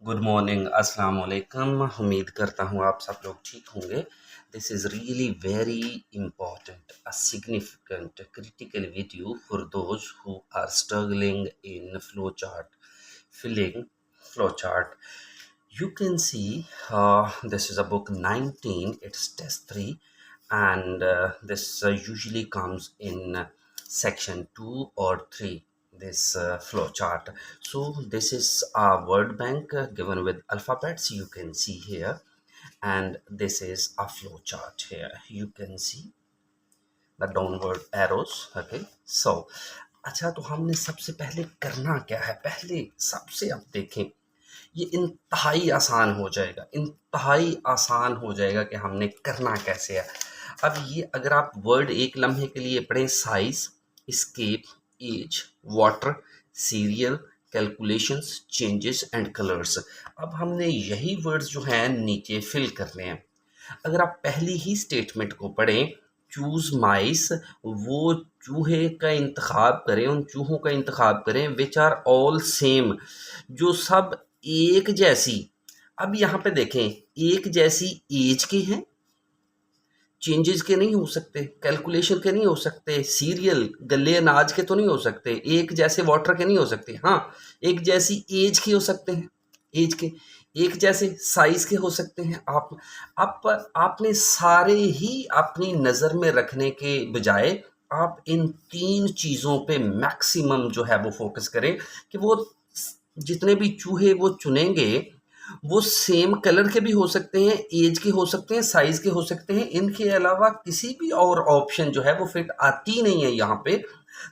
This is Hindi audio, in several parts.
गुड मॉर्निंग, अस्सलाम वालेकुम। उम्मीद करता हूँ आप सब लोग ठीक होंगे। This is really very important, a significant critical video for those who are struggling in flowchart filling flowchart. You can see this is a book 19, it's test 3, and this usually comes in section 2 or 3, this flow chart. So this is a word bank given with alphabets, you can see here, and this is a flow chart. Here you can see the downward arrows. Okay, so अच्छा, तो हमने सबसे पहले करना क्या है, पहले सबसे अब देखें, ये इंतहाई आसान हो जाएगा, इंतहाई आसान हो जाएगा कि हमने करना कैसे है। अब ये अगर आप वर्ड एक लम्हे के लिए पढ़ें, size, scape, age, water, serial, calculations, changes and colours. अब हमने यही वर्ड्स जो हैं नीचे फिल करने हैं। अगर आप पहली ही स्टेटमेंट को पढ़ें, चूज माइस, वो चूहे का इंतखाब करें, उन चूहों का इंतखाब करें विच आर ऑल सेम, जो सब एक जैसी। अब यहाँ पे देखें, एक जैसी एज के हैं, चेंजेस के नहीं हो सकते, कैलकुलेशन के नहीं हो सकते, सीरियल गले अनाज के तो नहीं हो सकते, एक जैसे वाटर के नहीं हो सकते। हाँ, एक जैसी एज के हो सकते हैं, एज के एक जैसे साइज के हो सकते हैं। आपने सारे ही अपनी नज़र में रखने के बजाय आप इन तीन चीज़ों पे मैक्सिमम जो है वो फोकस करें कि वो जितने भी चूहे वो चुनेंगे वो सेम कलर के भी हो सकते हैं, एज के हो सकते हैं, साइज के हो सकते हैं। इनके अलावा किसी भी और ऑप्शन जो है वो फिट आती नहीं है यहाँ पे।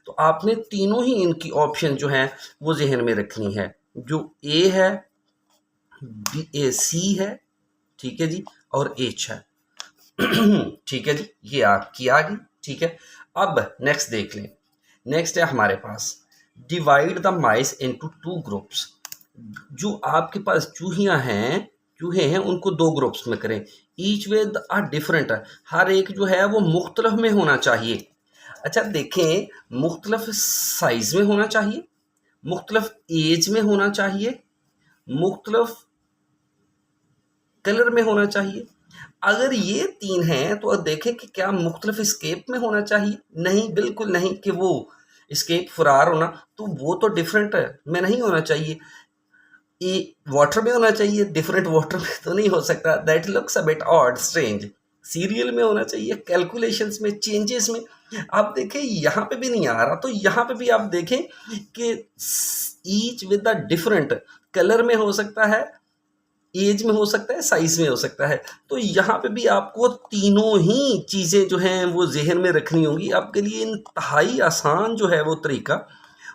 तो आपने तीनों ही इनकी ऑप्शन जो है वो जहन में रखनी है। जो ए है, सी है, ठीक है जी, और एच है। ठीक है जी, ये आपकी आ गई। ठीक है, अब नेक्स्ट देख लें। नेक्स्ट है हमारे पास, divide the mice into 2 groups. जो आपके पास चूहे हैं उनको 2 ग्रुप्स में करें। ईच विद अ डिफरेंट, हर एक जो है वो मुख्तलिफ में होना चाहिए। अच्छा देखें, मुख्तलिफ साइज में होना चाहिए, मुख्तलिफ एज में होना चाहिए, मुख्तलिफ कलर में होना चाहिए। अगर ये 3 हैं तो देखें कि क्या मुख्तलिफ स्केप में होना चाहिए? नहीं, बिल्कुल नहीं, कि वो स्केप फरार होना, तो वो तो डिफरेंट में नहीं होना चाहिए। ये वाटर में होना चाहिए, डिफरेंट वाटर में तो नहीं हो सकता, that looks a bit odd, strange. Serial में होना चाहिए, कैलकुलेशंस में, चेंजेस में। आप देखें यहाँ पे भी नहीं आ रहा, तो यहाँ पे भी आप देखें कि each with the different, colour में हो सकता है, एज में हो सकता है, साइज में हो सकता है। तो यहाँ पे भी आपको तीनों ही चीज़ें जो हैं वो जहन में रखनी होंगी। आपके लिए इंतहाई आसान जो है वो तरीका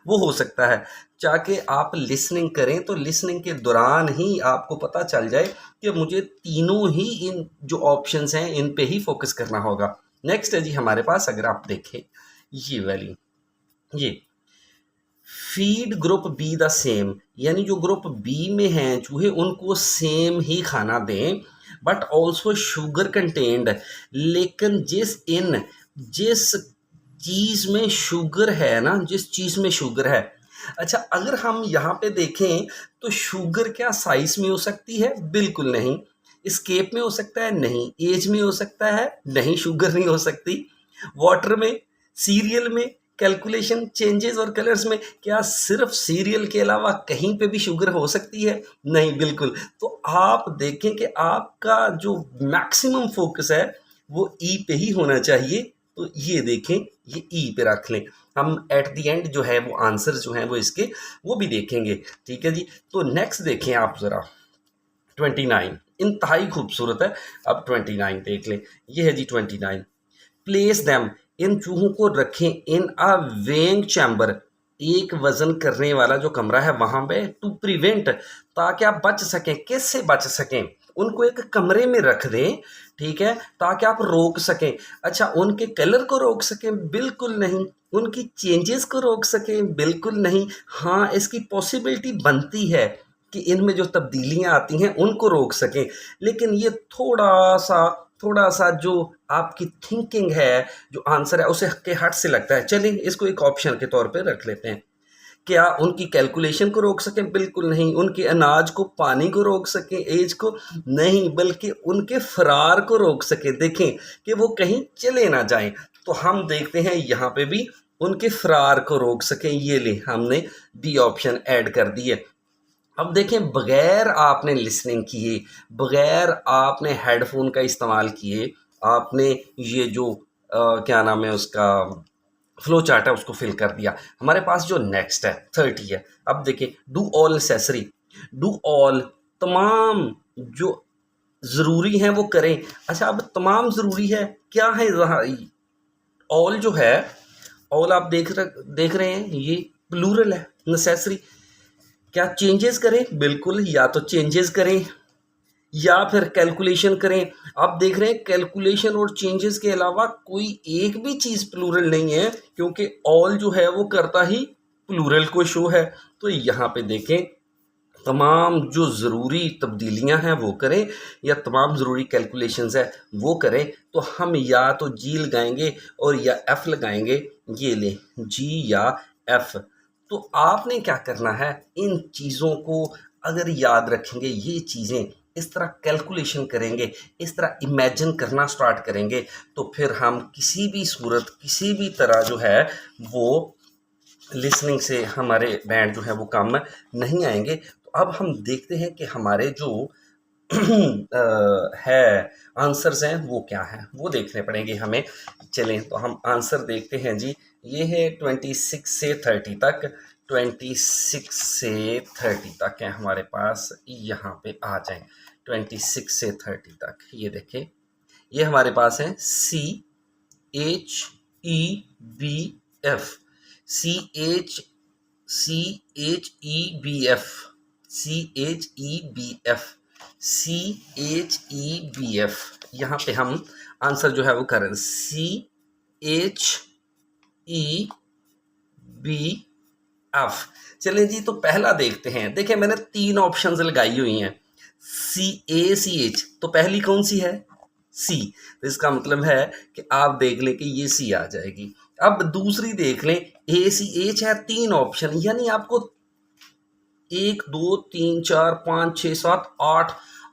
वो हो सकता है। चाहे आप लिसनिंग करें तो लिसनिंग के दौरान ही आपको पता चल जाए कि मुझे तीनों ही इन जो ऑप्शंस हैं इन पे ही फोकस करना होगा। नेक्स्ट है जी हमारे पास, अगर आप देखें ये वाली, ये feed group be the same, यानी जो ग्रुप बी में हैं चूहे उनको सेम ही खाना दें, बट ऑल्सो शुगर कंटेंड, लेकिन जिस चीज़ में शुगर है ना, जिस चीज़ में शुगर है। अच्छा, अगर हम यहाँ पे देखें तो शुगर क्या साइज में हो सकती है? बिल्कुल नहीं। स्केप में हो सकता है? नहीं। एज में हो सकता है? नहीं, शुगर नहीं हो सकती। वाटर में, सीरियल में, कैलकुलेशन, चेंजेस और कलर्स में क्या सिर्फ सीरियल के अलावा कहीं पे भी शुगर हो सकती है? नहीं, बिल्कुल। तो आप देखें कि आपका जो मैक्सिमम फोकस है वो ई पे ही होना चाहिए। तो ये देखें, ये ई पे रख लें। हम एट द एंड जो है वो आंसर जो है वो इसके वो भी देखेंगे। ठीक है जी, तो नेक्स्ट देखें आप ज़रा 29, इंतहाई खूबसूरत है। अब 29 देख लें, ये है जी 29। प्लेस दैम, इन चूहों को रखें इन अ वेइंग चैम्बर, एक वजन करने वाला जो कमरा है वहां पे, टू प्रिवेंट, ताकि आप बच सकें। कैसे बच सकें? उनको एक कमरे में रख दें, ठीक है, ताकि आप रोक सकें। अच्छा, उनके कलर को रोक सकें? बिल्कुल नहीं। उनकी चेंजेस को रोक सकें? बिल्कुल नहीं। हाँ, इसकी पॉसिबिलिटी बनती है कि इनमें जो तब्दीलियां आती हैं उनको रोक सकें, लेकिन ये थोड़ा सा जो आपकी थिंकिंग है, जो आंसर है उसे के हट से लगता है। चलिए इसको एक ऑप्शन के तौर पे रख लेते हैं। क्या उनकी कैलकुलेशन को रोक सकें? बिल्कुल नहीं। उनके अनाज को, पानी को रोक सकें, एज को? नहीं, बल्कि उनके फरार को रोक सकें। देखें कि वो कहीं चले ना जाएं। तो हम देखते हैं यहाँ पे भी उनके फरार को रोक सकें। ये ले, हमने बी ऑप्शन ऐड कर दिए। अब देखें, बगैर आपने लिसनिंग किए, बगैर आपने हेडफोन का इस्तेमाल किए, आपने ये जो क्या नाम है उसका, फ्लो चार्ट है, उसको फिल कर दिया। हमारे पास जो नेक्स्ट है 30 है। अब देखिए, do all necessary, do all तमाम जो ज़रूरी हैं वो करें। अच्छा, अब तमाम ज़रूरी है क्या है? ऑल जो है, ऑल आप देख रहे हैं, ये प्लूरल है। नेसेसरी, क्या चेंजेस करें? बिल्कुल, या तो चेंजेस करें या फिर कैलकुलेशन करें। आप देख रहे हैं कैलकुलेशन और चेंजेस के अलावा कोई एक भी चीज़ प्लूरल नहीं है, क्योंकि ऑल जो है वो करता ही प्लूरल को शो है। तो यहाँ पे देखें, तमाम जो ज़रूरी तब्दीलियां हैं वो करें या तमाम ज़रूरी कैलकुलेशंस है वो करें। तो हम या तो जी लगाएंगे और या एफ़ लगाएंगे। ये ले, जी या एफ़। तो आपने क्या करना है, इन चीज़ों को अगर याद रखेंगे, ये चीज़ें इस तरह कैलकुलेशन करेंगे, इस तरह इमेजिन करना स्टार्ट करेंगे, तो फिर हम किसी भी सूरत, किसी भी तरह जो है वो लिसनिंग से हमारे बैंड जो है वो कम नहीं आएंगे। तो अब हम देखते हैं कि हमारे जो है आंसर्स हैं वो क्या हैं, वो देखने पड़ेंगे हमें। चलें तो हम आंसर देखते हैं जी। ये है 26 से 30 तक, 26 से 30 तक है हमारे पास। यहाँ पे आ जाएं 26 से 30 तक। ये देखें, ये हमारे पास है CHEBF, CHEBF, CHEBF, CHEBF। यहाँ पे हम आंसर जो है वो करें CHEBF। चलिए जी, तो पहला देखते हैं। देखिए, मैंने 3 ऑप्शंस लगाई हुई हैं, CACH। तो पहली कौन सी है? सी। तो इसका मतलब है कि आप देख लें कि ये सी आ जाएगी। अब दूसरी देख लें, ACH है, 3 ऑप्शन, यानी आपको 1 2 3 4 5 6 7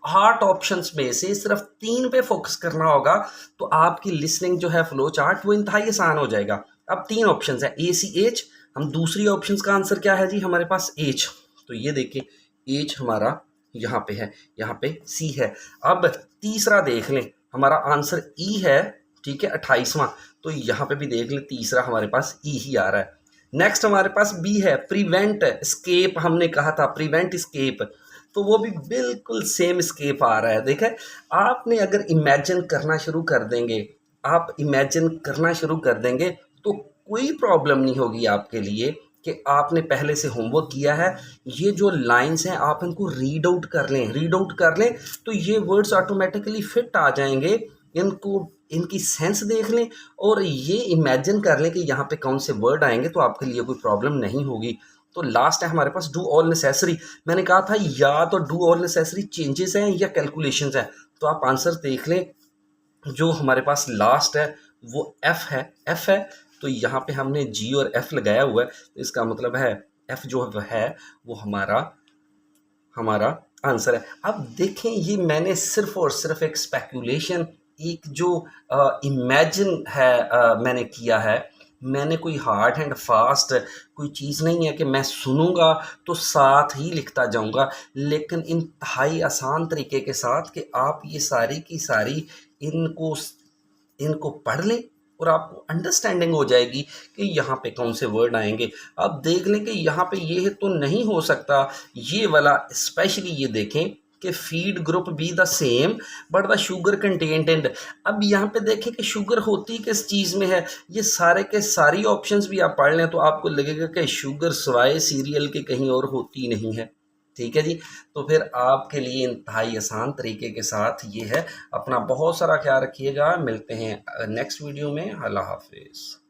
8 ऑप्शंस में से सिर्फ 3 पे फोकस करना होगा। तो आपकी लिसनिंग जो है, फ्लो चार्ट, वो इंतहाई आसान हो जाएगा। अब 3 ऑप्शंस है ACH। हम दूसरी ऑप्शंस का आंसर क्या है जी? हमारे पास H। तो ये देखें, H हमारा यहाँ पे है, यहाँ पे C है। अब तीसरा देख लें, हमारा आंसर E है, ठीक है, 28वां। तो यहाँ पे भी देख लें, तीसरा हमारे पास E ही आ रहा है। नेक्स्ट हमारे पास बी है, प्रिवेंट स्केप। हमने कहा था प्रिवेंट स्केप, तो वो भी बिल्कुल सेम स्केप आ रहा है। देखें, आपने अगर इमेजिन करना शुरू कर देंगे, आप इमेजिन करना शुरू कर देंगे, तो कोई प्रॉब्लम नहीं होगी आपके लिए कि आपने पहले से होमवर्क किया है। ये जो लाइंस हैं, आप इनको रीड आउट कर लें, तो ये वर्ड्स ऑटोमेटिकली फिट आ जाएंगे। इनको, इनकी सेंस देख लें और ये इमेजिन कर लें कि यहाँ पे कौन से वर्ड आएंगे, तो आपके लिए कोई प्रॉब्लम नहीं होगी। तो लास्ट है हमारे पास डू ऑल नेसेसरी। मैंने कहा था या तो डू ऑल नेसेसरी चेंजेस हैं या कैलकुलेशंस हैं। तो आप आंसर देख लें, जो हमारे पास लास्ट है वो एफ है। तो यहाँ पे हमने जी और एफ लगाया हुआ है, तो इसका मतलब है एफ जो है वो हमारा आंसर है। अब देखें, ये मैंने सिर्फ और सिर्फ एक स्पेकुलेशन, एक जो इमेजिन है, मैंने किया है। मैंने कोई हार्ड एंड फास्ट कोई चीज़ नहीं है कि मैं सुनूंगा तो साथ ही लिखता जाऊंगा, लेकिन इंतहाई आसान तरीके के साथ कि आप ये सारी की सारी इनको पढ़ लें और आपको अंडरस्टैंडिंग हो जाएगी कि यहाँ पे कौन से वर्ड आएंगे। आप देख लें कि यहाँ पे ये तो नहीं हो सकता, ये वाला स्पेशली ये देखें कि feed group be the same but the sugar content and. अब यहाँ पे देखें कि शुगर होती किस चीज़ में है। ये सारे के सारी ऑप्शंस भी आप पढ़ लें तो आपको लगेगा कि शुगर सिवाय सीरियल के कहीं और होती नहीं है। ठीक है जी, तो फिर आपके लिए इंतहाई आसान तरीके के साथ ये है। अपना बहुत सारा ख्याल रखिएगा, मिलते हैं नेक्स्ट वीडियो में। अल्लाह हाफिज़।